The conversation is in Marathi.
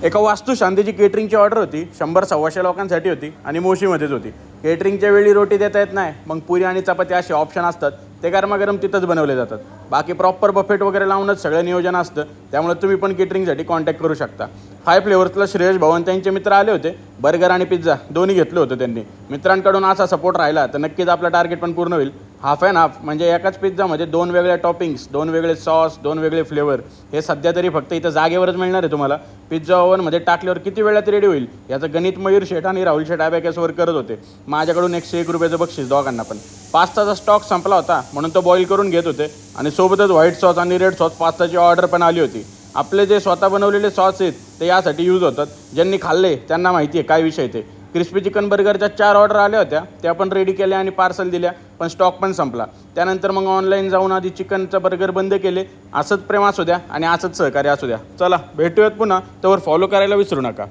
एका वास्तुशांतीची केटरिंगची ऑर्डर होती, 100-125 लोकांसाठी होती आणि मोशीमध्येच होती. केटरिंगच्या वेळी रोटी देता येत नाही, मग पुरी आणि चपाती असे ऑप्शन असतात, ते गरमागरम तिथंच बनवले जातात. बाकी प्रॉपर बफेट वगैरे लावूनच सगळं नियोजन असतं, त्यामुळे तुम्ही पण केटरिंगसाठी कॉन्टॅक्ट करू शकता. हाय फ्लेवर्सला श्रेयश भवन त्यांचे मित्र आले होते, बर्गर आणि पिझ्झा दोन्ही घेतलं होतं त्यांनी. मित्रांकडून असा सपोर्ट राहिला तर नक्कीच आपलं टार्गेट पण पूर्ण होईल. हाफ अँड हाफ म्हणजे एकाच पिझ्झामध्ये 2 वेगळ्या टॉपिंग्स, 2 वेगळे सॉस, 2 वेगळे फ्लेवर. हे सध्या तरी फक्त इथं जागेवरच मिळणार आहे तुम्हाला. पिझ्झा ओव्हनमध्ये टाकल्यावर किती वेळात रेडी होईल याचं गणित मयूर शेठ आणि राहुल शेठ ॲबॅकसवर करत होते. माझ्याकडून 101 रुपयाचं बक्षीस दोघांना पण. पास्ताचा स्टॉक संपला होता म्हणून तो बॉईल करून घेत होते आणि सोबतच व्हाईट सॉस आणि रेड सॉस पास्ताची ऑर्डर पण आली होती. आपले जे स्वतः बनवलेले सॉस आहेत ते यासाठी यूज होतात. ज्यांनी खाल्ले त्यांना माहिती आहे काय विषय ते. क्रिस्पी चिकन बर्गरच्या 4 ऑर्डर आल्या होत्या, त्या पण रेडी केल्या आणि पार्सल दिल्या, पण स्टॉक पण संपला. त्यानंतर मग ऑनलाईन जाऊन आधी चिकनचं बर्गर बंद केले. असंच प्रेम असू द्या आणि असंच सहकार्य असू द्या. चला भेटूयात पुन्हा, तोवर फॉलो करायला विसरू नका.